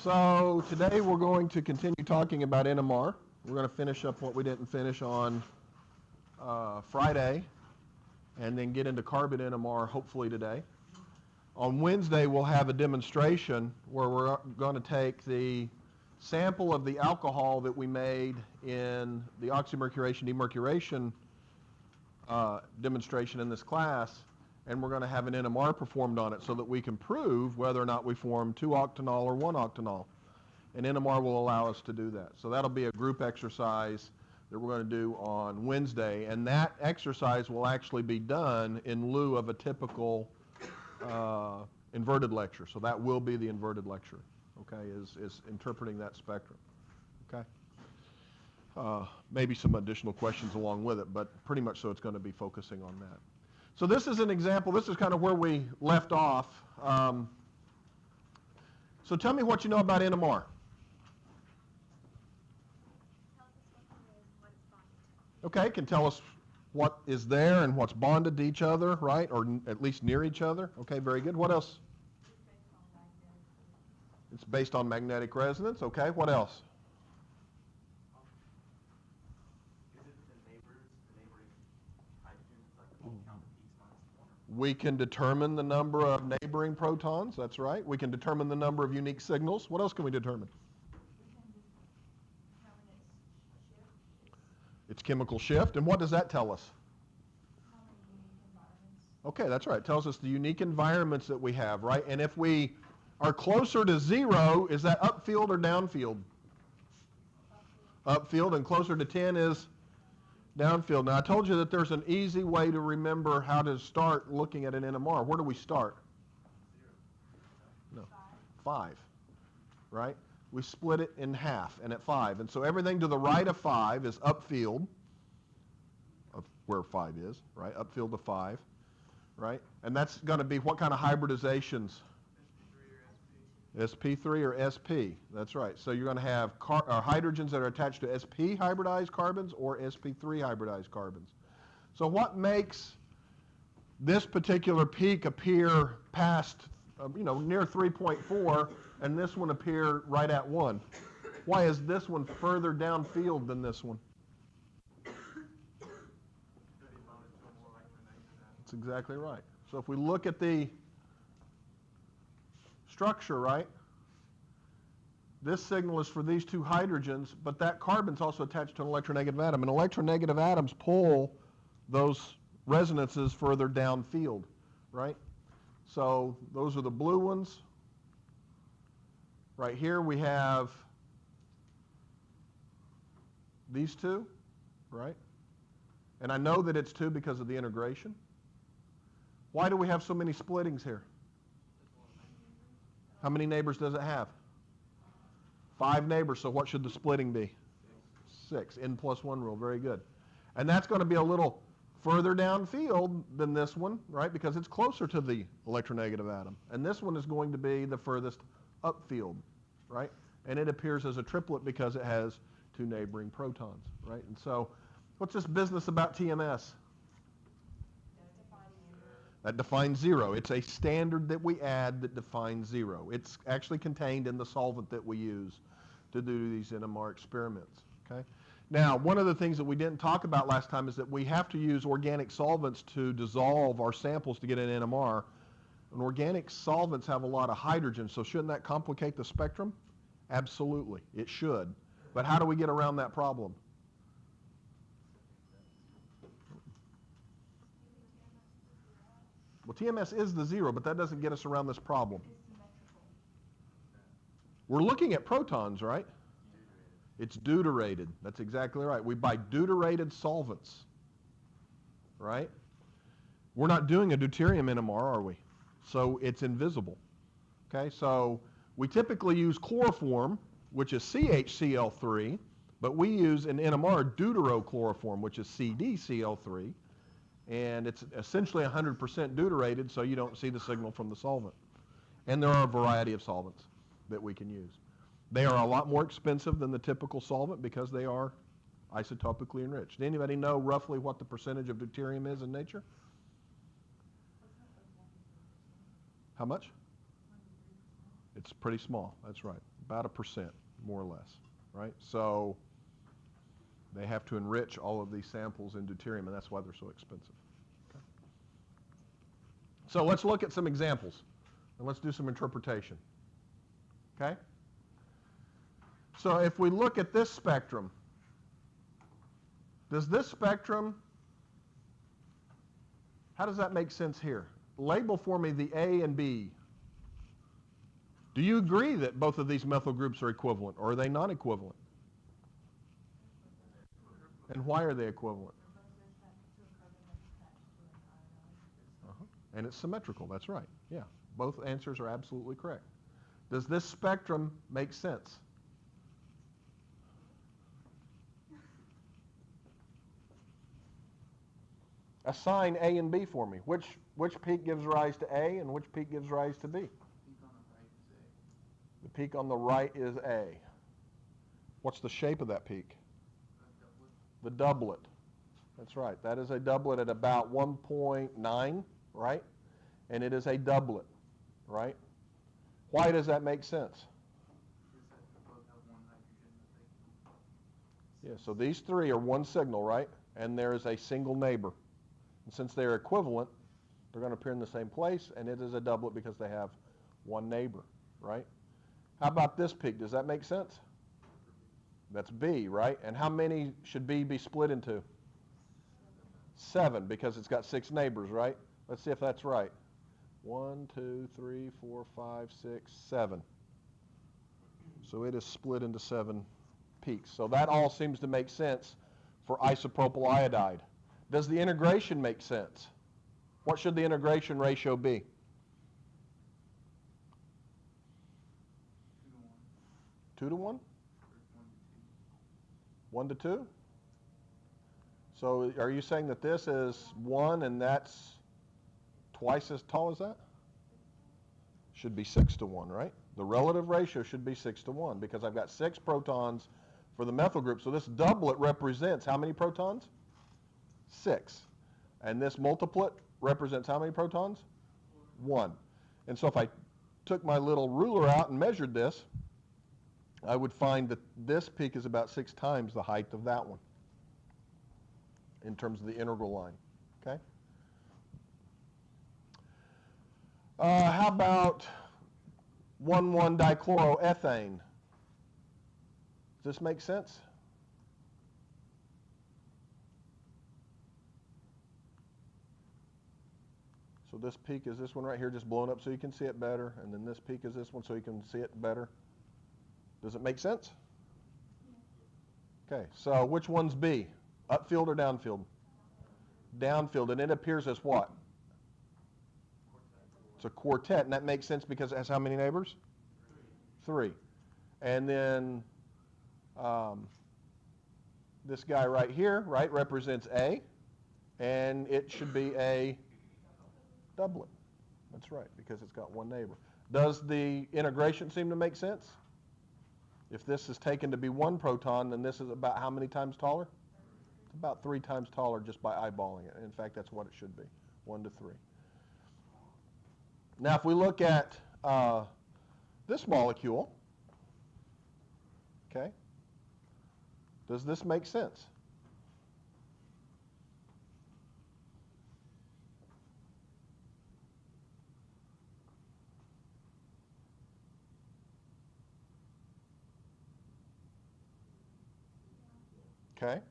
So today we're going to continue talking about NMR. We're going to finish up what we didn't finish on Friday and then get into carbon NMR hopefully today. On Wednesday we'll have a demonstration where we're going to take the sample of the alcohol that we made in the oxymercuration demercuration demonstration in this class, and we're going to have an NMR performed on it so that we can prove whether or not we form 2-octanol or 1-octanol. And NMR will allow us to do that. So that'll be a group exercise that we're going to do on Wednesday, and that exercise will actually be done in lieu of a typical inverted lecture. So that will be the inverted lecture, okay, is interpreting that spectrum, okay? Maybe some additional questions along with it, but pretty much so it's going to be focusing on that. So this is an example. This is kind of where we left off. So tell me what you know about NMR. Okay, can tell us what is there and what's bonded to each other, right? Or at least near each other. Okay, very good. What else? It's based on magnetic resonance. Okay, what else? We can determine the number of neighboring protons, that's right. We can determine the number of unique signals. What else can we determine? Its chemical shift. And what does that tell us? Okay, that's right. It tells us the unique environments that we have, right? And if we are closer to 0, is that upfield or downfield? Upfield, and closer to 10 is downfield. Now, I told you that there's an easy way to remember how to start looking at an NMR. Where do we start? 0. No, 5, right? We split it in half, and at 5. And so everything to the right of 5 is upfield of where 5 is, right? Upfield to 5, right? And that's going to be what kind of hybridizations? SP3 or SP, that's right. So you're going to have hydrogens that are attached to SP hybridized carbons or SP3 hybridized carbons. So what makes this particular peak appear past, near 3.4 and this one appear right at 1? Why is this one further downfield than this one? That's exactly right. So if we look at the structure, right? This signal is for these two hydrogens, but that carbon's also attached to an electronegative atom, and electronegative atoms pull those resonances further downfield, right? So those are the blue ones. Right here we have these two, right? And I know that it's 2 because of the integration. Why do we have so many splittings here? How many neighbors does it have? 5 neighbors, so what should the splitting be? 6, N+1 rule, very good. And that's going to be a little further downfield than this one, right, because it's closer to the electronegative atom. And this one is going to be the furthest upfield, right? And it appears as a triplet because it has 2 neighboring protons, right? And so what's this business about TMS? That defines 0. It's a standard that we add that defines 0. It's actually contained in the solvent that we use to do these NMR experiments, okay? Now, one of the things that we didn't talk about last time is that we have to use organic solvents to dissolve our samples to get an NMR. And organic solvents have a lot of hydrogen, so shouldn't that complicate the spectrum? Absolutely, it should. But how do we get around that problem? Well, TMS is the 0, but that doesn't get us around this problem. We're looking at protons, right? It's deuterated. That's exactly right. We buy deuterated solvents, right? We're not doing a deuterium NMR, are we? So it's invisible. Okay, so we typically use chloroform, which is CHCl3, but we use in NMR deuterochloroform, which is CdCl3. And it's essentially 100% deuterated, so you don't see the signal from the solvent. And there are a variety of solvents that we can use. They are a lot more expensive than the typical solvent because they are isotopically enriched. Anybody know roughly what the percentage of deuterium is in nature? How much? It's pretty small, that's right. about 1%, more or less, right? So they have to enrich all of these samples in deuterium, and that's why they're so expensive. Okay. So let's look at some examples, and let's do some interpretation. Okay? So if we look at this spectrum, does this spectrum, how does that make sense here? Label for me the A and B. Do you agree that both of these methyl groups are equivalent, or are they non-equivalent? And why are they equivalent? And it's symmetrical, that's right. Yeah, both answers are absolutely correct. Does this spectrum make sense? Assign A and B for me. Which peak gives rise to A and which peak gives rise to B? The peak on the right is A. What's the shape of that peak? The doublet. That's right. That is a doublet at about 1.9, right? And it is a doublet, right? Why does that make sense? Yeah, so these three are one signal, right? And there is a single neighbor. And since they're equivalent, they're going to appear in the same place, and it is a doublet because they have one neighbor, right? How about this peak? Does that make sense? That's B, right? And how many should B be split into? 7, because it's got 6 neighbors, right? Let's see if that's right. 1, 2, 3, 4, 5, 6, 7. So it is split into 7 peaks. So that all seems to make sense for isopropyl iodide. Does the integration make sense? What should the integration ratio be? 2 to 1? 1 to 2? So are you saying that this is 1 and that's twice as tall as that? Should be 6 to 1, right? The relative ratio should be 6 to 1 because I've got 6 protons for the methyl group. So this doublet represents how many protons? 6. And this multiplet represents how many protons? 1. And so if I took my little ruler out and measured this, I would find that this peak is about 6 times the height of that one in terms of the integral line, okay? How about 1,1-dichloroethane? Does this make sense? So this peak is this one right here just blown up so you can see it better, and then this peak is this one so you can see it better. Does it make sense? Okay, so which one's B? Upfield or downfield? Downfield, and it appears as what? It's a quartet, and that makes sense because it has how many neighbors? 3. And then this guy right here, right, represents A, and it should be a doublet. That's right, because it's got one neighbor. Does the integration seem to make sense? If this is taken to be 1 proton, then this is about how many times taller? It's about 3 times taller just by eyeballing it. In fact, that's what it should be, 1 to 3. Now, if we look at this molecule, okay, does this make sense? Okay,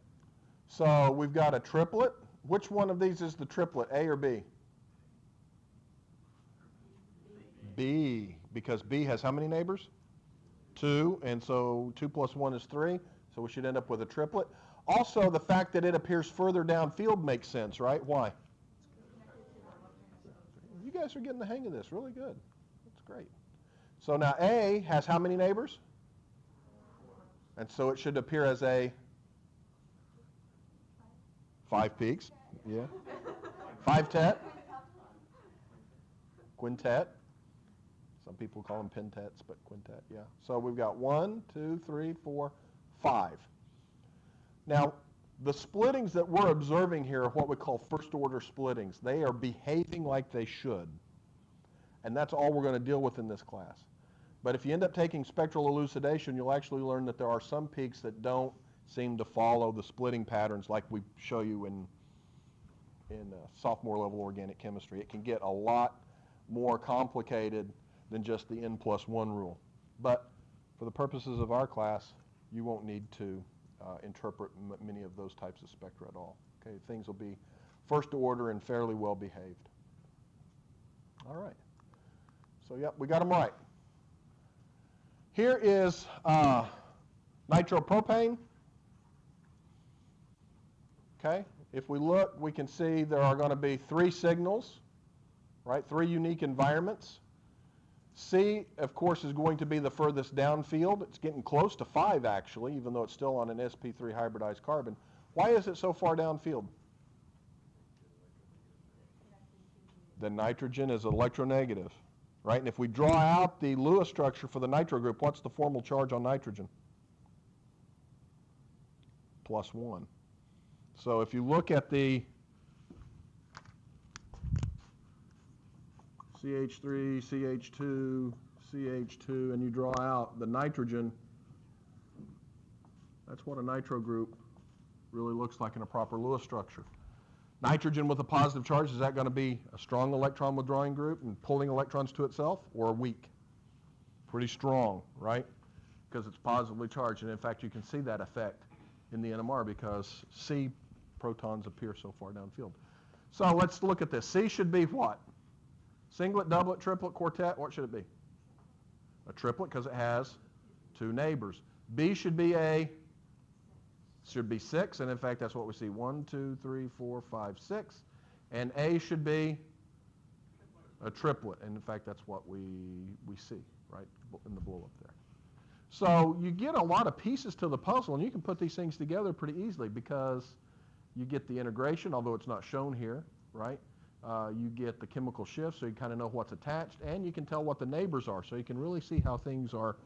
so we've got a triplet. Which one of these is the triplet, A or B? B, because B has how many neighbors? 2, and so 2 plus 1 is 3, so we should end up with a triplet. Also, the fact that it appears further downfield makes sense, right? Why? You guys are getting the hang of this really good. That's great. So now A has how many neighbors? And so it should appear as a 5 peaks, yeah. 5-tet, quintet. Some people call them pentets, but quintet, yeah. So we've got 1, 2, 3, 4, 5. Now, the splittings that we're observing here are what we call first-order splittings. They are behaving like they should. And that's all we're going to deal with in this class. But if you end up taking spectral elucidation, you'll actually learn that there are some peaks that don't seem to follow the splitting patterns like we show you in sophomore level organic chemistry. It can get a lot more complicated than just the n+1 rule. But for the purposes of our class, you won't need to interpret many of those types of spectra at all. Okay, things will be first order and fairly well behaved. All right. So yep, we got them right. Here is nitropropane. Okay, if we look, we can see there are going to be 3 signals, right? 3 unique environments. C, of course, is going to be the furthest downfield. It's getting close to 5, actually, even though it's still on an sp3 hybridized carbon. Why is it so far downfield? The nitrogen is electronegative, right? And if we draw out the Lewis structure for the nitro group, what's the formal charge on nitrogen? +1. So if you look at the CH3, CH2, CH2, and you draw out the nitrogen, that's what a nitro group really looks like in a proper Lewis structure. Nitrogen with a positive charge, is that going to be a strong electron withdrawing group and pulling electrons to itself, or weak? Pretty strong, right? Because it's positively charged, and in fact you can see that effect in the NMR because C protons appear so far downfield. So let's look at this. C should be what? Singlet, doublet, triplet, quartet, what should it be? A triplet because it has 2 neighbors. B should be 6, and in fact that's what we see. 1, 2, 3, 4, 5, 6. And A should be a triplet, and in fact that's what we see, right, in the blow up there. So you get a lot of pieces to the puzzle, and you can put these things together pretty easily because you get the integration, although it's not shown here, right? You get the chemical shift, so you kind of know what's attached, and you can tell what the neighbors are, so you can really see how things are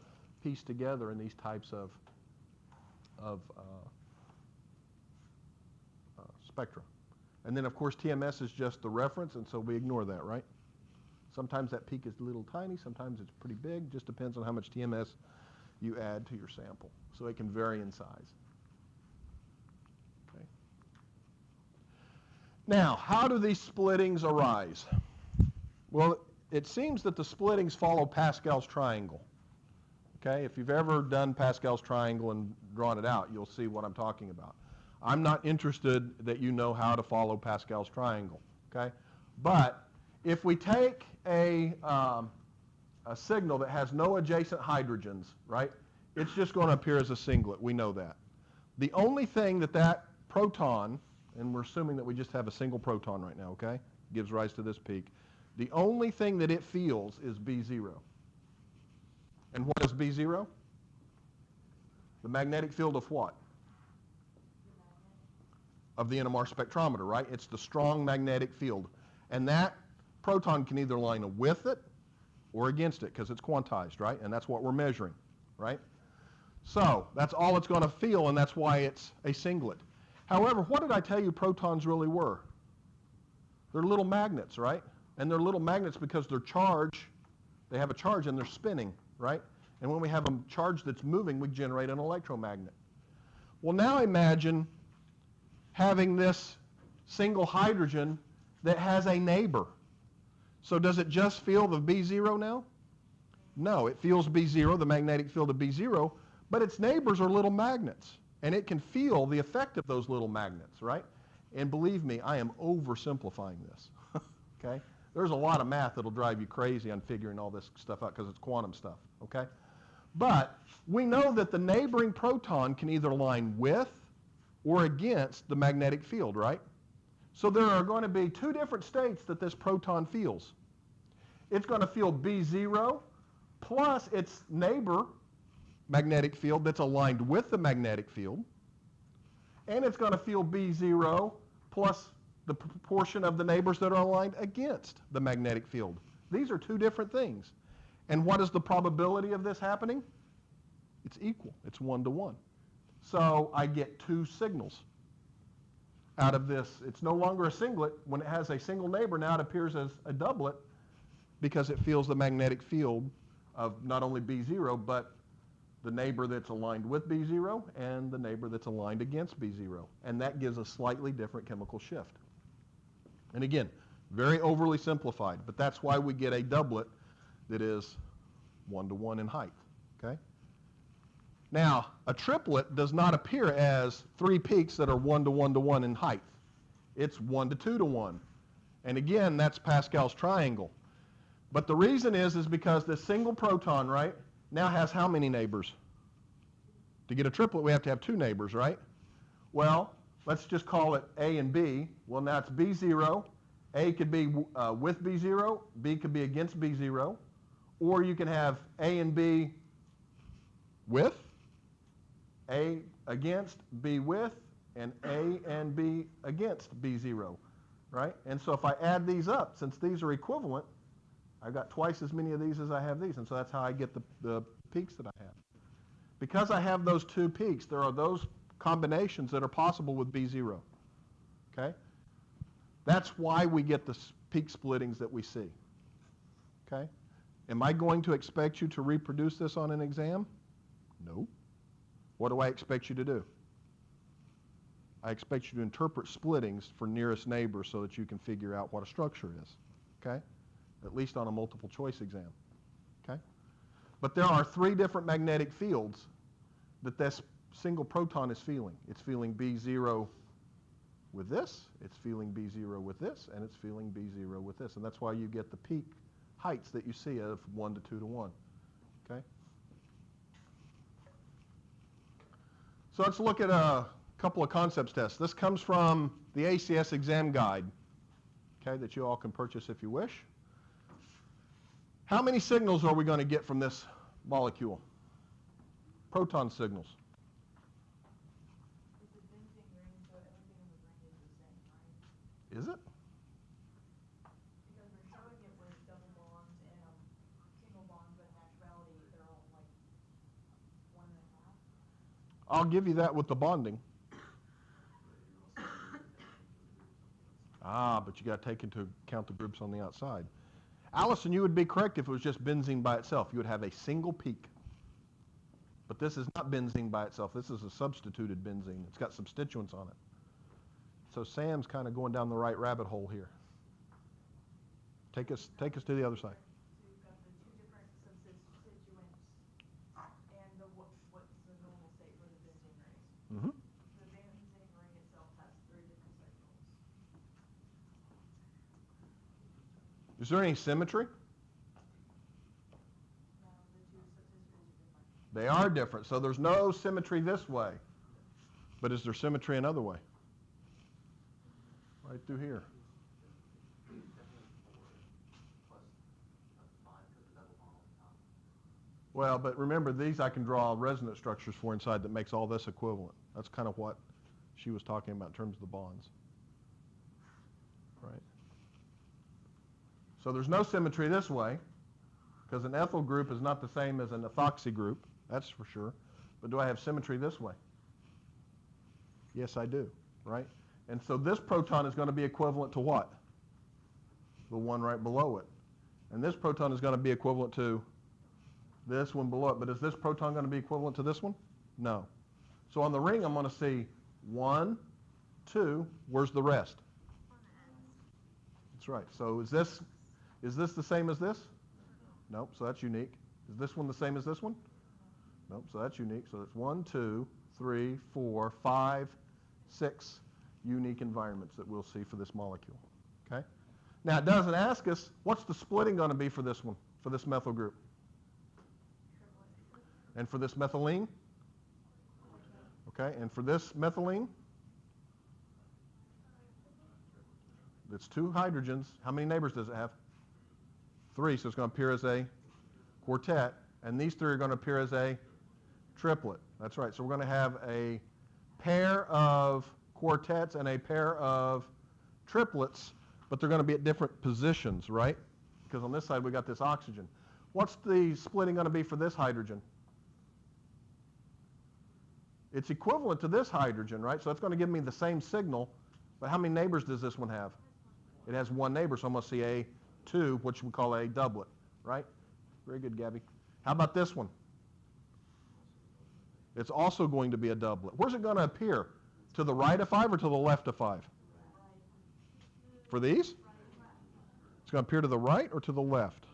pieced together in these types of spectra. And then, of course, TMS is just the reference, and so we ignore that, right? Sometimes that peak is a little tiny, sometimes it's pretty big, just depends on how much TMS you add to your sample. So it can vary in size. Okay. Now, how do these splittings arise? Well, it seems that the splittings follow Pascal's triangle. Okay, if you've ever done Pascal's triangle and drawn it out, you'll see what I'm talking about. I'm not interested that you know how to follow Pascal's triangle, okay? But if we take a signal that has no adjacent hydrogens, right, it's just going to appear as a singlet. We know that. The only thing that proton, and we're assuming that we just have a single proton right now, okay, gives rise to this peak. The only thing that it feels is B0. And what is B0? The magnetic field of what? Of the NMR spectrometer, right? It's the strong magnetic field. And that proton can either line with it or against it because it's quantized, right? And that's what we're measuring, right? So that's all it's going to feel, and that's why it's a singlet. However, what did I tell you protons really were? They're little magnets, right? And they're little magnets because they're charged. They have a charge and they're spinning, right? And when we have a charge that's moving, we generate an electromagnet. Well, now imagine having this single hydrogen that has a neighbor. So does it just feel the B0 now? No, it feels B0, the magnetic field of B0, but its neighbors are little magnets, and it can feel the effect of those little magnets, right? And believe me, I am oversimplifying this, okay? There's a lot of math that'll drive you crazy on figuring all this stuff out because it's quantum stuff, okay? But we know that the neighboring proton can either line with or against the magnetic field, right? So there are going to be 2 different states that this proton feels. It's going to feel B0 plus its neighbor magnetic field that's aligned with the magnetic field, and it's going to feel B0 plus the proportion of the neighbors that are aligned against the magnetic field. These are 2 different things. And what is the probability of this happening? It's equal. It's 1 to 1. So I get 2 signals out of this. It's no longer a singlet. When it has a single neighbor, now it appears as a doublet because it feels the magnetic field of not only B0, but the neighbor that's aligned with B0 and the neighbor that's aligned against B0. And that gives a slightly different chemical shift. And again, very overly simplified, but that's why we get a doublet that is 1-to-1 in height, okay? Now, a triplet does not appear as three peaks that are 1-to-1-to-1 in height. It's 1-to-2-to-1. And again, that's Pascal's triangle. But the reason is because this single proton, right, now has how many neighbors? To get a triplet, we have to have two neighbors, right? Well, let's just call it A and B. Well, now it's B0. A could be with B0. B could be against B0. Or you can have A and B with, A against, B with, and A and B against B0, right? And so if I add these up, since these are equivalent, I've got twice as many of these as I have these, and so that's how I get the peaks that I have. Because I have those two peaks, there are those combinations that are possible with B0, okay? That's why we get the peak splittings that we see, okay? Am I going to expect you to reproduce this on an exam? No. What do I expect you to do? I expect you to interpret splittings for nearest neighbor so that you can figure out what a structure is, okay? At least on a multiple choice exam, okay? But there are three different magnetic fields that this single proton is feeling. It's feeling B0 with this, it's feeling B0 with this, and it's feeling B0 with this. And that's why you get the peak heights that you see of 1-to-2-to-1, okay? So let's look at a couple of concepts tests. This comes from the ACS exam guide, okay, that you all can purchase if you wish. How many signals are we going to get from this molecule? Proton signals. It's a benzene ring, so everything in the ring is the same, right? Is it? Because we're showing it with double bonds and single bonds, but in actuality, they're all like 1.5. I'll give you that with the bonding. But you got to take into account the groups on the outside. Allison, you would be correct if it was just benzene by itself. You would have a single peak. But this is not benzene by itself. This is a substituted benzene. It's got substituents on it. So Sam's kind of going down the right rabbit hole here. Take us to the other side. So you've got the two different substituents and what's the normal state for the benzene rings. Mm-hmm. The benzene ring itself has 3 different cycles. Is there any symmetry? Now the two substituents are different. They are different. So there's no symmetry this way. But is there symmetry another way? Right through here. Well, but remember, these I can draw resonance structures for inside that makes all this equivalent. That's kind of what she was talking about in terms of the bonds. Right? So there's no symmetry this way, because an ethyl group is not the same as an ethoxy group, that's for sure. But do I have symmetry this way? Yes, I do, right? And so this proton is going to be equivalent to what? The one right below it. And this proton is going to be equivalent to this one below it. But is this proton going to be equivalent to this one? No. So on the ring, I'm going to see 1, 2. Where's the rest? That's right. So is this the same as this? Nope, so that's unique. Is this one the same as this one? Nope, so that's unique. So it's 1, 2, 3, 4, 5, 6 unique environments that we'll see for this molecule. Okay? Now it doesn't ask us, what's the splitting going to be for this one, for this methyl group? And for this methylene? Okay, and for this methylene? It's 2 hydrogens. How many neighbors does it have? 3, so it's going to appear as a quartet. And these 3 are going to appear as a triplet. That's right. So we're going to have a pair of quartets and a pair of triplets, but they're going to be at different positions, right? Because on this side we got this oxygen. What's the splitting going to be for this hydrogen? It's equivalent to this hydrogen, right? So it's going to give me the same signal, but how many neighbors does this one have? It has 1 neighbor, so I'm going to see a 2, which we call a doublet, right? Very good, Gabby. How about this one? It's also going to be a doublet. Where's it going to appear? To the right of 5 or to the left of 5? For these? It's going to appear to the right or to the left?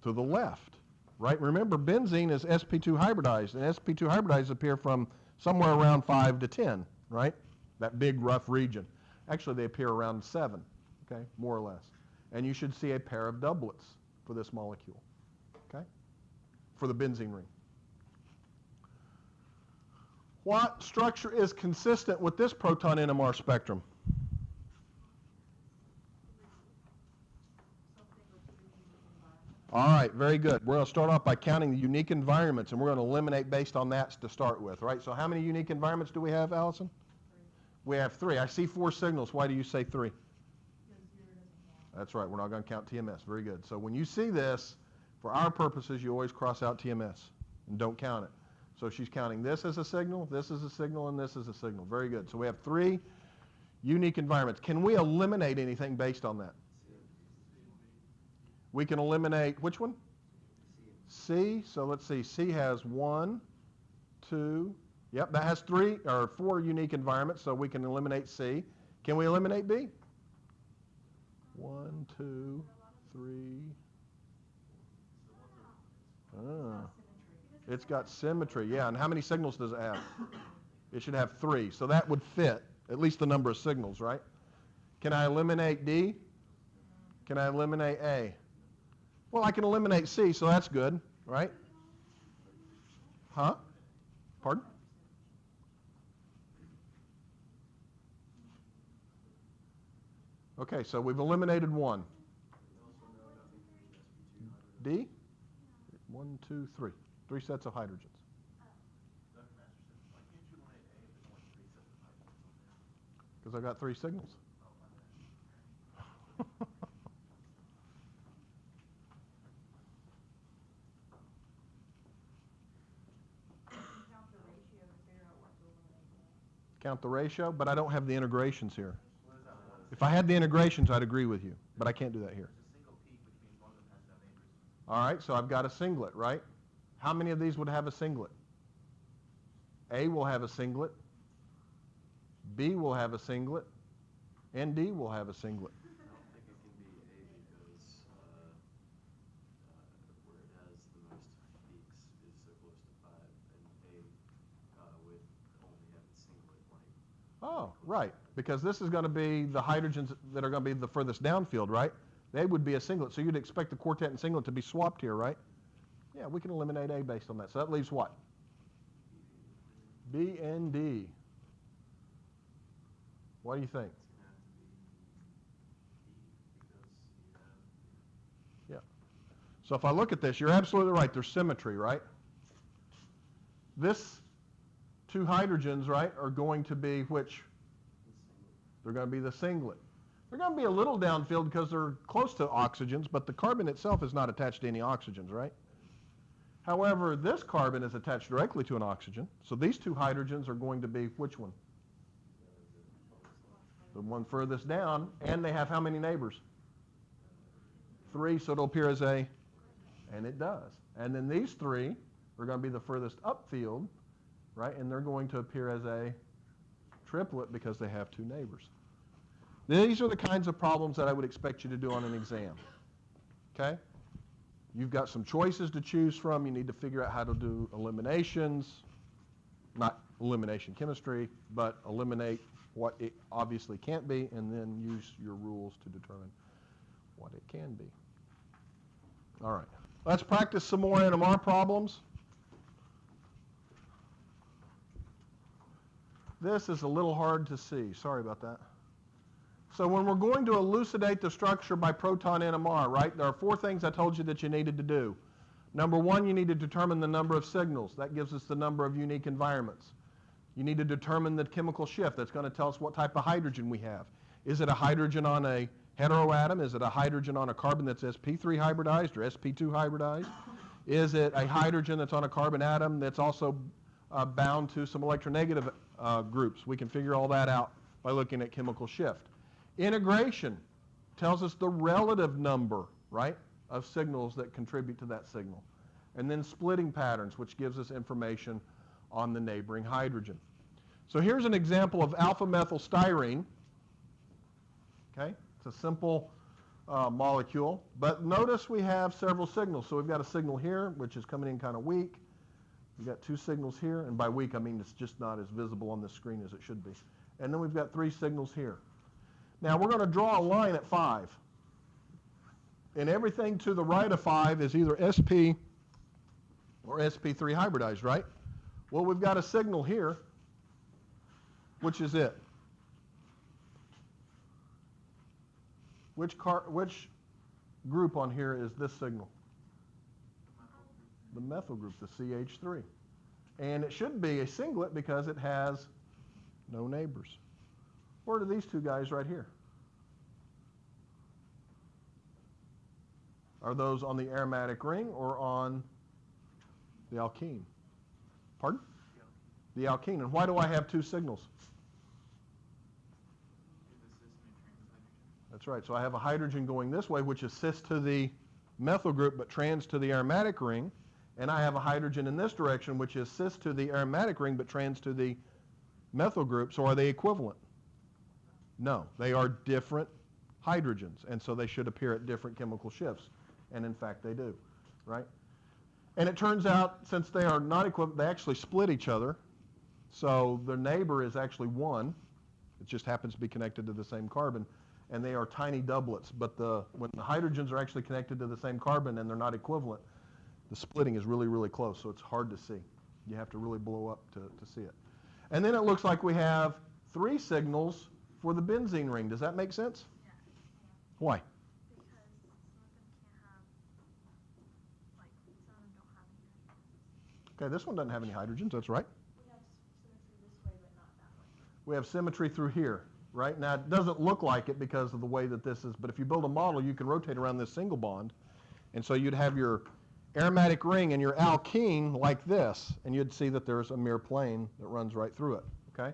To the left, right? Remember, benzene is sp2 hybridized, and sp2 hybridized appear from somewhere around 5 to 10, right? That big rough region. Actually, they appear around 7, okay, more or less. And you should see a pair of doublets for this molecule, okay, for the benzene ring. What structure is consistent with this proton NMR spectrum? All right, very good. We're going to start off by counting the unique environments, and we're going to eliminate based on that to start with, right? So how many unique environments do we have, Allison? 3. We have 3. I see 4 signals. Why do you say 3? That's right. We're not going to count TMS. Very good. So when you see this, for our purposes, you always cross out TMS and don't count it. So she's counting this as a signal, this is a signal, and this is a signal. Very good. So we have 3 unique environments. Can we eliminate anything based on that? We can eliminate, which one? C. So let's see. C has 1, 2. Yep, that has 3 or 4 unique environments, so we can eliminate C. Can we eliminate B? 1, 2, 3. Ah. It's got symmetry, yeah. And how many signals does it have? It should have 3. So that would fit at least the number of signals, right? Can I eliminate D? Can I eliminate A? Well, I can eliminate C, so that's good, right? Huh? Pardon? Okay, so we've eliminated 1. D? 1, 2, 3. 3 sets of hydrogens. Because I've got 3 signals. Count the ratio, but I don't have the integrations here. If I had the integrations, I'd agree with you, but I can't do that here. All right, so I've got a singlet, right? How many of these would have a singlet? A will have a singlet, B will have a singlet, and D will have a singlet. I don't think it can be A because where it has the most peaks is so close to 5, and A would only have a singlet like. Oh, right, because this is going to be the hydrogens that are going to be the furthest downfield, right? They would be a singlet, so you'd expect the quartet and singlet to be swapped here, right? Yeah, we can eliminate A based on that. So that leaves what? B and D. What do you think? Yeah. So if I look at this, you're absolutely right. There's symmetry, right? This 2 hydrogens, right, are going to be which? They're going to be the singlet. They're going to be a little downfield because they're close to oxygens, but the carbon itself is not attached to any oxygens, right? However, this carbon is attached directly to an oxygen, so these 2 hydrogens are going to be which one? The one furthest down, and they have how many neighbors? 3, so it'll appear as a, and it does. And then these 3 are going to be the furthest upfield, right? And they're going to appear as a triplet because they have 2 neighbors. These are the kinds of problems that I would expect you to do on an exam, okay? You've got some choices to choose from. You need to figure out how to do eliminations, not elimination chemistry, but eliminate what it obviously can't be, and then use your rules to determine what it can be. All right, let's practice some more NMR problems. This is a little hard to see. Sorry about that. So when we're going to elucidate the structure by proton NMR, right, there are 4 things I told you that you needed to do. Number 1, you need to determine the number of signals. That gives us the number of unique environments. You need to determine the chemical shift. That's going to tell us what type of hydrogen we have. Is it a hydrogen on a heteroatom? Is it a hydrogen on a carbon that's sp3 hybridized or sp2 hybridized? Is it a hydrogen that's on a carbon atom that's also bound to some electronegative groups? We can figure all that out by looking at chemical shift. Integration tells us the relative number, right, of signals that contribute to that signal. And then splitting patterns, which gives us information on the neighboring hydrogen. So here's an example of alpha-methylstyrene. Okay, it's a simple molecule, but notice we have several signals. So we've got a signal here, which is coming in kind of weak. We've got two signals here, and by weak I mean it's just not as visible on the screen as it should be. And then we've got three signals here. Now we're going to draw a line at 5. And everything to the right of 5 is either sp or sp3 hybridized, right? Well, we've got a signal here. Which is it? Which group on here is this signal? The methyl group, the CH3. And it should be a singlet because it has no neighbors. Where are these two guys right here? Are those on the aromatic ring or on the alkene? Pardon? The alkene. And why do I have two signals? That's right. So I have a hydrogen going this way, which is cis to the methyl group, but trans to the aromatic ring. And I have a hydrogen in this direction, which is cis to the aromatic ring, but trans to the methyl group. So are they equivalent? No. They are different hydrogens. And so they should appear at different chemical shifts. And in fact, they do. Right? And it turns out, since they are not equivalent, they actually split each other. So their neighbor is actually 1. It just happens to be connected to the same carbon. And they are tiny doublets. But when the hydrogens are actually connected to the same carbon and they're not equivalent, the splitting is really, really close. So it's hard to see. You have to really blow up to see it. And then it looks like we have 3 signals for the benzene ring. Does that make sense? Yeah. Why? Because some of them can't have, like, some of them don't have any hydrogens. Okay, this one doesn't have any hydrogens. That's right. We have symmetry this way, but not that way. We have symmetry through here. Right? Now, it doesn't look like it because of the way that this is, but if you build a model, you can rotate around this single bond. And so you'd have your aromatic ring and your alkene like this, and you'd see that there's a mere plane that runs right through it. Okay?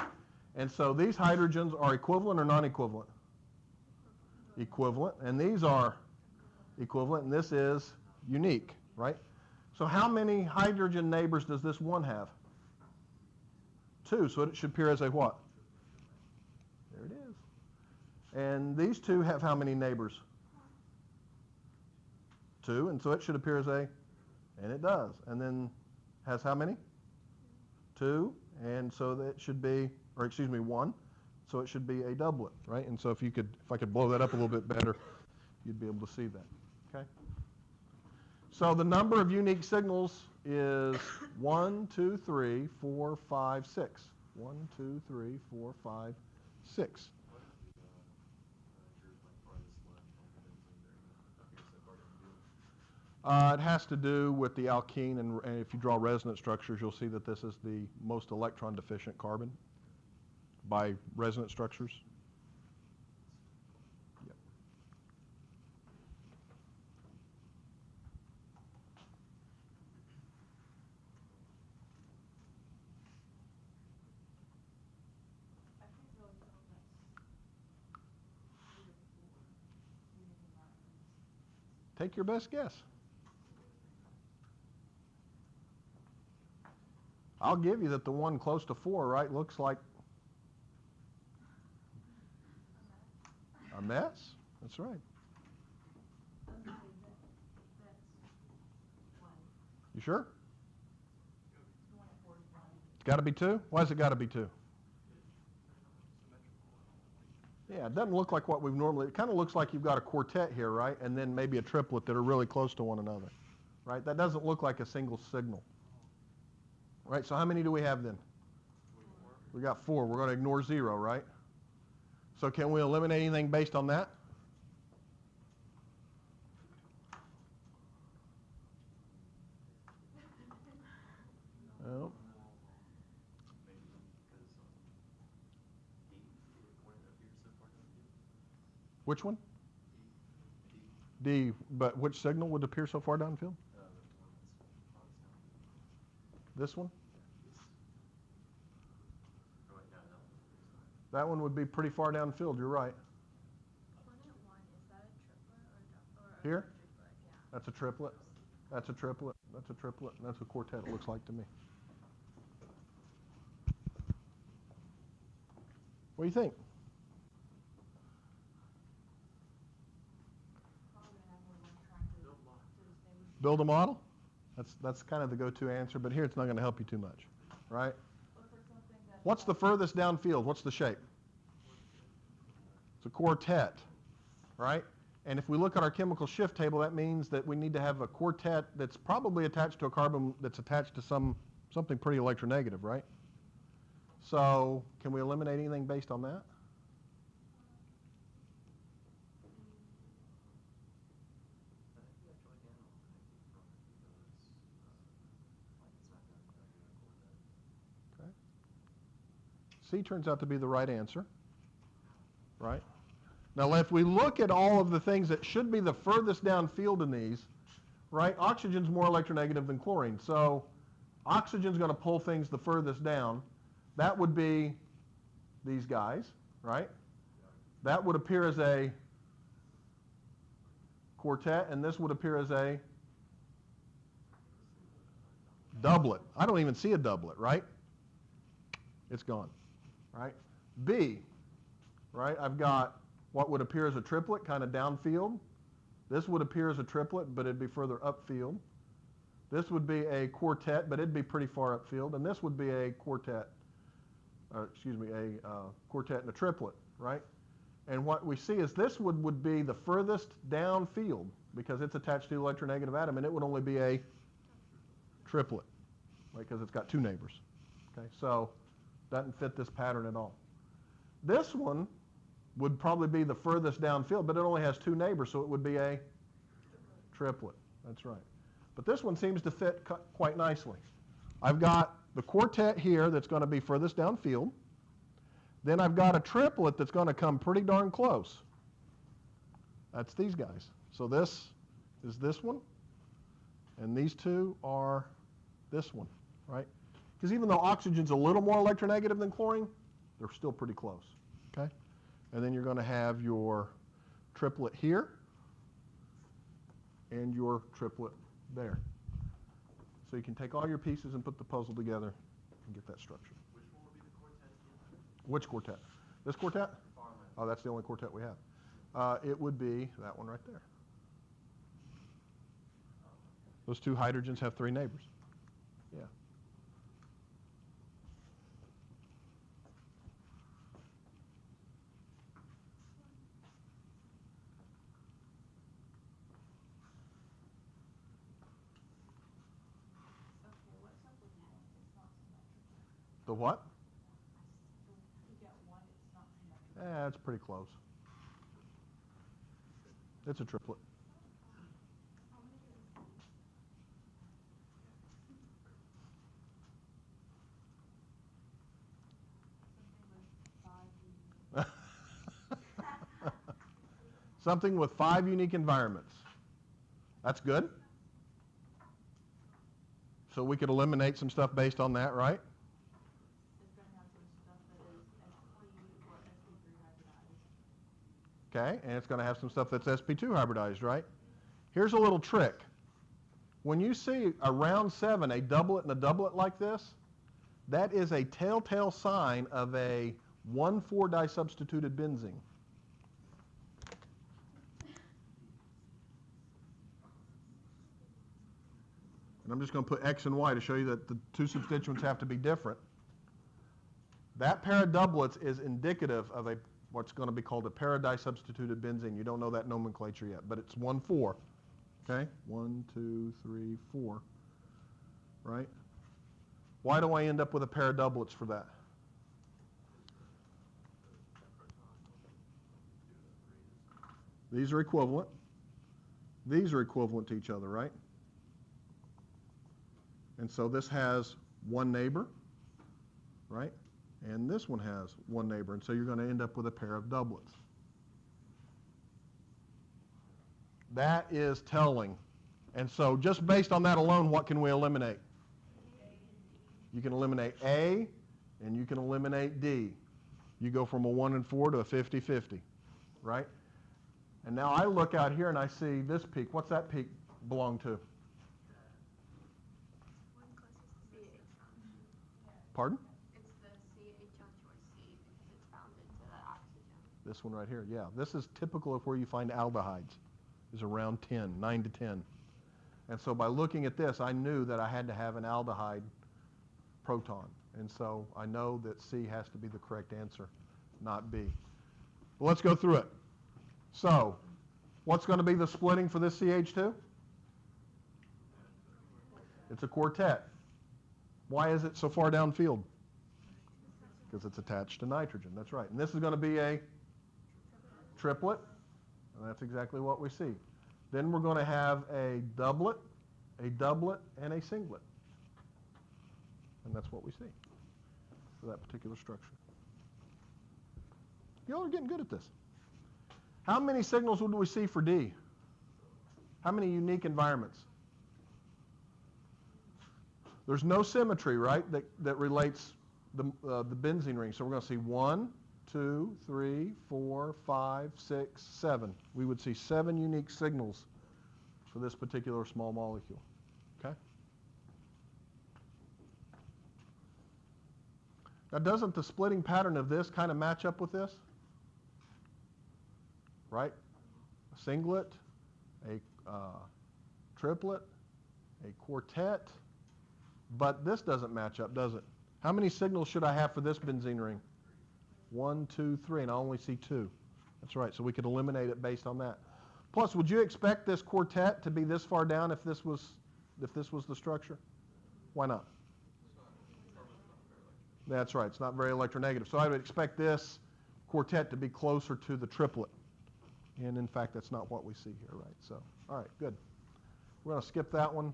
And so these hydrogens are equivalent or non-equivalent? Equivalent. And these are equivalent, and this is unique, right? So how many hydrogen neighbors does this one have? 2, so it should appear as a what? There it is. And these two have how many neighbors? 2, and so it should appear as a, and it does. And then has how many? 2, and so that should be, or excuse me, 1. So it should be a doublet, right? And so if I could blow that up a little bit better, you'd be able to see that. Okay. So the number of unique signals is 1, 2, 3, 4, 5, 6. 1, 2, 3, 4, 5, 6. It has to do with the alkene, and if you draw resonance structures, you'll see that this is the most electron deficient carbon by resonance structures. Yep. I can't really tell if that's 3 or 4 using that. Take your best guess. I'll give you that the one close to 4, right, looks like a mess. That's right. Okay, that's 1. You sure? The one at 4 is 1. It's got to be 2? Why has it got to be 2? Yeah, it doesn't look like what we've normally, it kind of looks like you've got a quartet here, right? And then maybe a triplet that are really close to one another, right? That doesn't look like a single signal. Right, so how many do we have then? 4. We got 4. We're going to ignore 0, right? So can we eliminate anything based on that? No. Maybe because D, why did it appear so far down the field? Which one? D. D, but which signal would appear so far downfield? The one that's farthest down. This one? Right now, that one appears fine. That one would be pretty far downfield, you're right. 1 at 1, is that a triplet or a Here? triplet? Yeah. That's a triplet. That's a triplet. That's a triplet. And that's a quartet, it looks like to me. What do you think? Probably gonna have more than one track to distinguish. Build a model? That's kind of the go-to answer, but here it's not going to help you too much, right? Look for something that's What's the furthest downfield? What's the shape? It's a quartet, right? And if we look at our chemical shift table, that means that we need to have a quartet that's probably attached to a carbon that's attached to something pretty electronegative, right? So can we eliminate anything based on that? Okay. C turns out to be the right answer, right? Now, if we look at all of the things that should be the furthest downfield in these, right, oxygen's more electronegative than chlorine. So oxygen's going to pull things the furthest down. That would be these guys, right? That would appear as a quartet, and this would appear as a doublet. I don't even see a doublet, right? It's gone, right? B, right, I've got what would appear as a triplet, kind of downfield. This would appear as a triplet, but it'd be further upfield. This would be a quartet, but it'd be pretty far upfield. And this would be a quartet, quartet and a triplet, right? And what we see is this would be the furthest downfield because it's attached to the electronegative atom, and it would only be a triplet, right, because it's got two neighbors. Okay, so doesn't fit this pattern at all. This one would probably be the furthest downfield, but it only has two neighbors, so it would be a triplet. That's right. But this one seems to fit quite nicely. I've got the quartet here that's going to be furthest downfield. Then I've got a triplet that's going to come pretty darn close. That's these guys. So this is this one, and these two are this one, right? Because even though oxygen's a little more electronegative than chlorine, they're still pretty close, okay? And then you're going to have your triplet here and your triplet there. So you can take all your pieces and put the puzzle together and get that structure. Which one will be the quartet again? Which quartet? This quartet? Far left. Oh, that's the only quartet we have. It would be that one right there. Those two hydrogens have three neighbors. Yeah. Okay, what's up with one? It's not symmetrical. The what? You get one, it's not symmetrical. It's pretty close. It's a triplet. How many do you see? Something with 5 unique. Something with 5 unique environments. That's good. So we could eliminate some stuff based on that, right? It's going to have some stuff that is sp or sp3 hybridized. Okay, and it's going to have some stuff that's sp2 hybridized, right? Here's a little trick. When you see a round 7, a doublet and a doublet like this, that is a telltale sign of a 1,4 disubstituted benzene. And I'm just going to put X and Y to show you that the two substituents have to be different. That pair of doublets is indicative of what's going to be called a para-disubstituted benzene. You don't know that nomenclature yet, but it's 1,4. Okay? 1, 2, 3, 4. Right? Why do I end up with a pair of doublets for that? These are equivalent. These are equivalent to each other, right? And so this has one neighbor, right? And this one has one neighbor. And so you're going to end up with a pair of doublets. That is telling. And so just based on that alone, what can we eliminate? You can eliminate A, and you can eliminate D. You go from a 1 and 4 to a 50-50, right? And now I look out here and I see this peak. What's that peak belong to? One closest to CH. Pardon? It's the CH on choice C because it's bound into the oxygen. This one right here, yeah. This is typical of where you find aldehydes, is around 10, 9 to 10. And so by looking at this, I knew that I had to have an aldehyde proton. And so I know that C has to be the correct answer, not B. Well, let's go through it. So what's going to be the splitting for this CH2? It's a quartet. Why is it so far downfield? Because it's attached to nitrogen. That's right. And this is going to be a triplet, and that's exactly what we see. Then we're going to have a doublet, and a singlet. And that's what we see for that particular structure. Y'all are getting good at this. How many signals would we see for D? How many unique environments? There's no symmetry, right, that relates the benzene ring. So we're going to see 1, 2, 3, 4, 5, 6, 7. We would see 7 unique signals for this particular small molecule. Okay? Now, doesn't the splitting pattern of this kind of match up with this? Right? A singlet, a triplet, a quartet. But this doesn't match up, does it? How many signals should I have for this benzene ring? 1, 2, 3, and I only see 2. That's right, so we could eliminate it based on that. Plus, would you expect this quartet to be this far down if this was the structure? Why not? That's right, it's not very electronegative. So I would expect this quartet to be closer to the triplet. And in fact, that's not what we see here, right? So, all right, good. We're going to skip that one.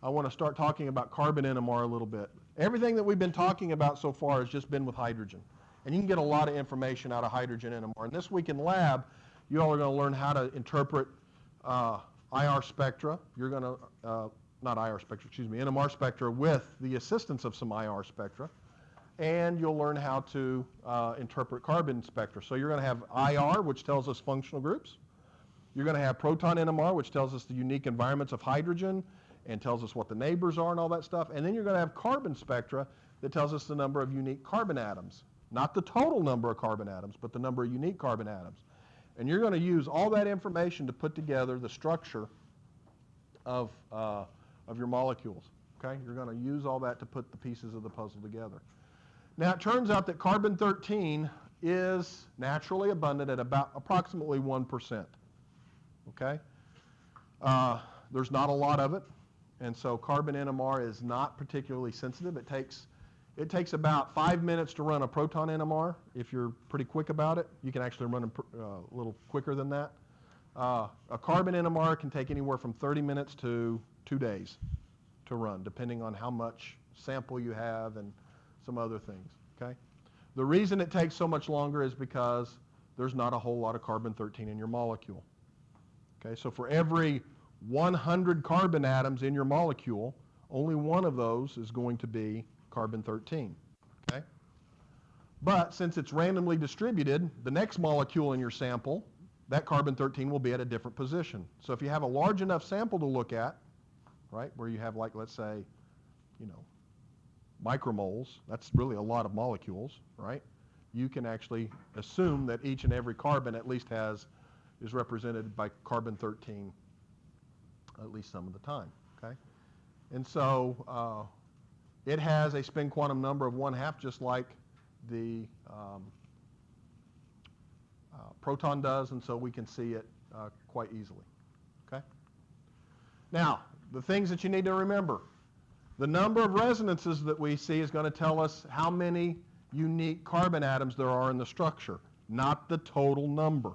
I want to start talking about carbon NMR a little bit. Everything that we've been talking about so far has just been with hydrogen. And you can get a lot of information out of hydrogen NMR. And this week in lab, you all are going to learn how to interpret IR spectra. You're going to, not IR spectra, excuse me, NMR spectra with the assistance of some IR spectra. And you'll learn how to interpret carbon spectra. So you're going to have IR, which tells us functional groups. You're going to have proton NMR, which tells us the unique environments of hydrogen and tells us what the neighbors are and all that stuff. And then you're going to have carbon spectra that tells us the number of unique carbon atoms. Not the total number of carbon atoms, but the number of unique carbon atoms. And you're going to use all that information to put together the structure of your molecules. Okay? You're going to use all that to put the pieces of the puzzle together. Now, it turns out that carbon-13 is naturally abundant at about approximately 1%. Okay? There's not a lot of it, and so carbon NMR is not particularly sensitive. It takes about 5 minutes to run a proton NMR. If you're pretty quick about it, you can actually run a little quicker than that. A carbon NMR can take anywhere from 30 minutes to 2 days to run, depending on how much sample you have and some other things, okay? The reason it takes so much longer is because there's not a whole lot of carbon-13 in your molecule. Okay, so for every 100 carbon atoms in your molecule, only one of those is going to be carbon-13, okay? But since it's randomly distributed, the next molecule in your sample, that carbon-13 will be at a different position. So if you have a large enough sample to look at, right, where you have, like, let's say, you know, micromoles, that's really a lot of molecules, right? You can actually assume that each and every carbon at least is represented by carbon-13 at least some of the time, okay? And so it has a spin quantum number of 1/2, just like the proton does, and so we can see it quite easily, okay? Now, the things that you need to remember. The number of resonances that we see is going to tell us how many unique carbon atoms there are in the structure, not the total number.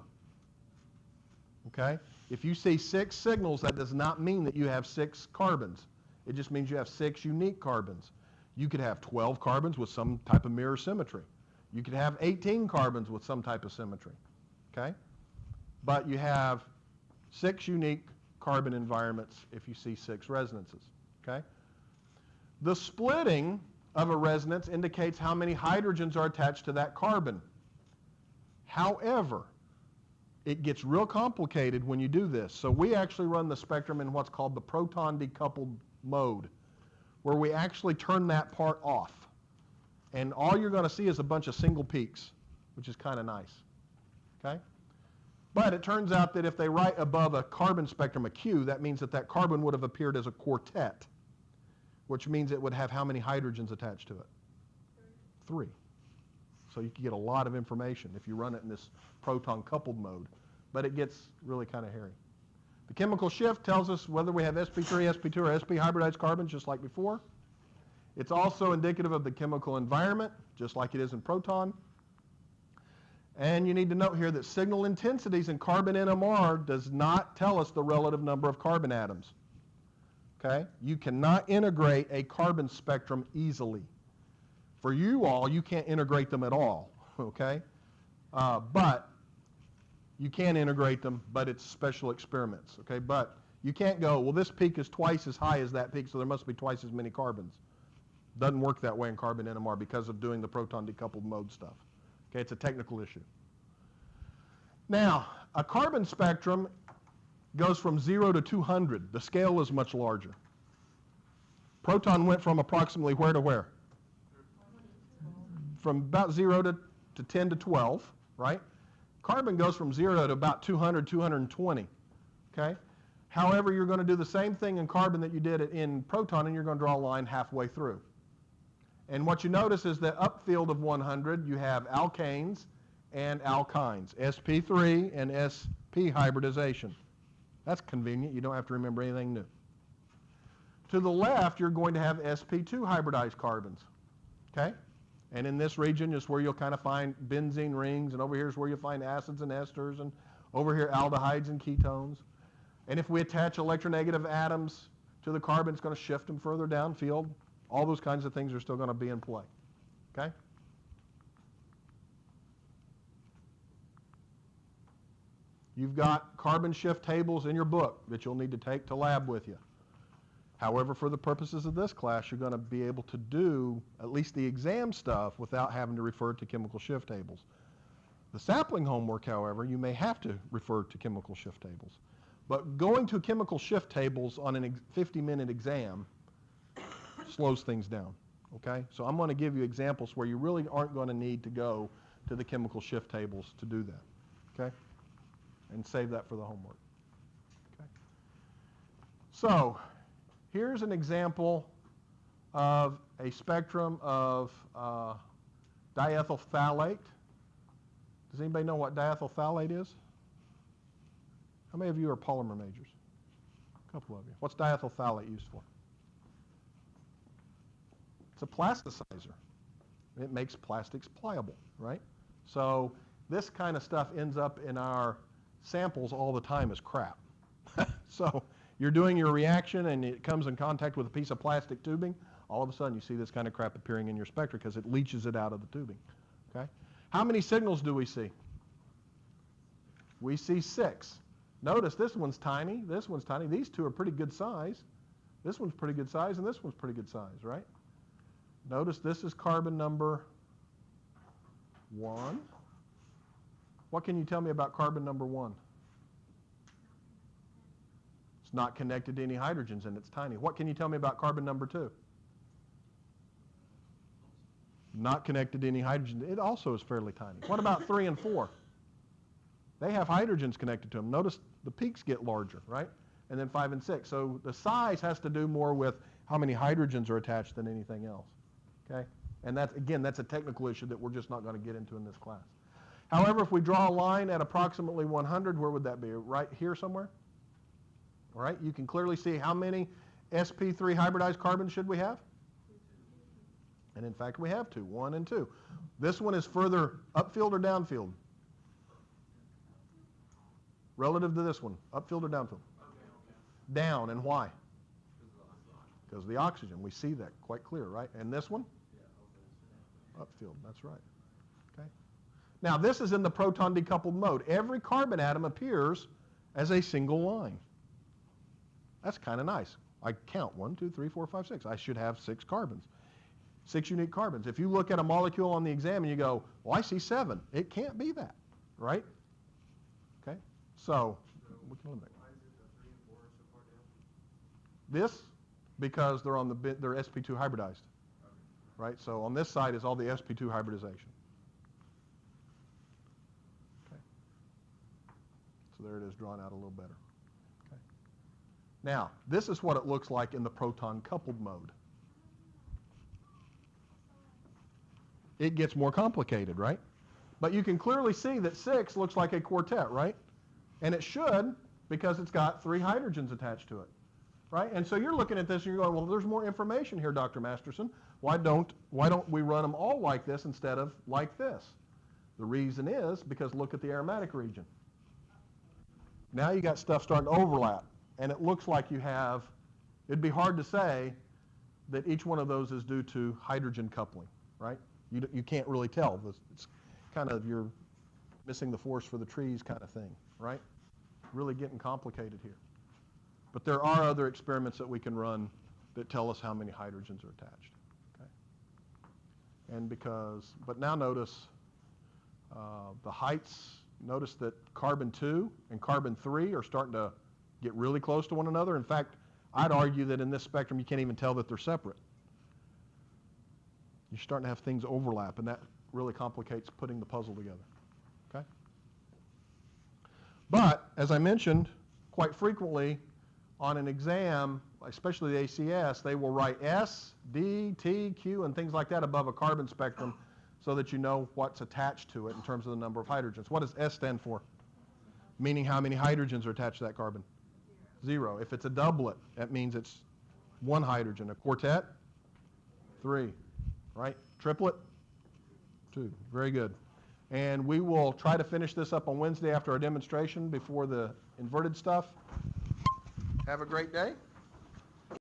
Okay? If you see 6 signals, that does not mean that you have 6 carbons. It just means you have 6 unique carbons. You could have 12 carbons with some type of mirror symmetry. You could have 18 carbons with some type of symmetry. Okay? But you have 6 unique carbon environments if you see 6 resonances. Okay? The splitting of a resonance indicates how many hydrogens are attached to that carbon. However, it gets real complicated when you do this. So we actually run the spectrum in what's called the proton decoupled mode, where we actually turn that part off. And all you're going to see is a bunch of single peaks, which is kind of nice. Okay? But it turns out that if they write above a carbon spectrum a Q, that means that that carbon would have appeared as a quartet, which means it would have how many hydrogens attached to it? 3. So you can get a lot of information if you run it in this proton coupled mode. But it gets really kind of hairy. The chemical shift tells us whether we have sp3, sp2, or sp hybridized carbons, just like before. It's also indicative of the chemical environment, just like it is in proton. And you need to note here that signal intensities in carbon NMR does not tell us the relative number of carbon atoms. Okay? You cannot integrate a carbon spectrum easily. For you all, you can't integrate them at all. Okay? But you can integrate them, but it's special experiments. Okay? But you can't go, well, this peak is twice as high as that peak, so there must be twice as many carbons. Doesn't work that way in carbon NMR because of doing the proton decoupled mode stuff. Okay, it's a technical issue. Now, a carbon spectrum goes from 0 to 200. The scale is much larger. Proton went from approximately where to where? From about 0 to 10 to 12, right? Carbon goes from 0 to about 200, 220, okay? However, you're going to do the same thing in carbon that you did in proton, and you're going to draw a line halfway through. And what you notice is that upfield of 100, you have alkanes and alkynes, sp3 and sp hybridization. That's convenient. You don't have to remember anything new. To the left, you're going to have sp2 hybridized carbons, okay? And in this region is where you'll kind of find benzene rings, and over here is where you'll find acids and esters, and over here aldehydes and ketones. And if we attach electronegative atoms to the carbon, it's going to shift them further downfield. All those kinds of things are still going to be in play. Okay? You've got carbon shift tables in your book that you'll need to take to lab with you. However, for the purposes of this class, you're going to be able to do at least the exam stuff without having to refer to chemical shift tables. The sapling homework, however, you may have to refer to chemical shift tables. But going to chemical shift tables on a 50-minute exam slows things down, okay? So I'm going to give you examples where you really aren't going to need to go to the chemical shift tables to do that, okay? And save that for the homework, okay? So here's an example of a spectrum of diethyl phthalate. Does anybody know what diethyl phthalate is? How many of you are polymer majors? A couple of you. What's diethyl phthalate used for? It's a plasticizer. It makes plastics pliable, right? So this kind of stuff ends up in our samples all the time as crap. So you're doing your reaction and it comes in contact with a piece of plastic tubing. All of a sudden you see this kind of crap appearing in your spectra because it leaches it out of the tubing. Okay? How many signals do we see? We see 6. Notice this one's tiny, this one's tiny. These two are pretty good size. This one's pretty good size, and this one's pretty good size, right? Notice this is carbon number 1. What can you tell me about carbon number 1? It's not connected to any hydrogens, and it's tiny. What can you tell me about carbon number 2? Not connected to any hydrogen. It also is fairly tiny. What about 3 and 4? They have hydrogens connected to them. Notice the peaks get larger, right? And then 5 and 6. So the size has to do more with how many hydrogens are attached than anything else, okay? And that's, again, that's a technical issue that we're just not going to get into in this class. However, if we draw a line at approximately 100, where would that be? Right here somewhere? All right, you can clearly see how many sp3 hybridized carbons should we have? And in fact, we have 2, 1 and 2. This one is further upfield or downfield? Relative to this one, upfield or downfield? Down, and why? Because of the oxygen. We see that quite clear, right? And this one? Upfield, that's right. Okay. Now, this is in the proton decoupled mode. Every carbon atom appears as a single line. That's kind of nice. I count 1, 2, 3, 4, 5, 6. I should have 6 carbons, 6 unique carbons. If you look at a molecule on the exam and you go, well, I see 7. It can't be that, right? Okay. So we can eliminate. Why is it the 3 and 4 are so far down? This, because they're they're sp2 hybridized, Okay. right? So on this side is all the sp2 hybridization. Okay. So there it is, drawn out a little better. Okay. Now, this is what it looks like in the proton coupled mode. It gets more complicated, right? But you can clearly see that 6 looks like a quartet, right? And it should, because it's got 3 hydrogens attached to it, right? And so you're looking at this and you're going, well, there's more information here, Dr. Masterson. Why don't we run them all like this instead of like this? The reason is because look at the aromatic region. Now you got stuff starting to overlap, and it looks like you have, it'd be hard to say that each one of those is due to hydrogen coupling, right? You can't really tell. It's kind of, you're missing the forest for the trees kind of thing, right? Really getting complicated here. But there are other experiments that we can run that tell us how many hydrogens are attached, okay? And but now notice the heights, notice that carbon 2 and carbon 3 are starting to get really close to one another. In fact, I'd argue that in this spectrum you can't even tell that they're separate. You're starting to have things overlap, and that really complicates putting the puzzle together, okay? But, as I mentioned, quite frequently on an exam, especially the ACS, they will write S, D, T, Q, and things like that above a carbon spectrum so that you know what's attached to it in terms of the number of hydrogens. What does S stand for? Meaning how many hydrogens are attached to that carbon? 0. If it's a doublet, that means it's 1 hydrogen. A quartet? 3. Right? Triplet? 2. Very good. And we will try to finish this up on Wednesday after our demonstration before the inverted stuff. Have a great day.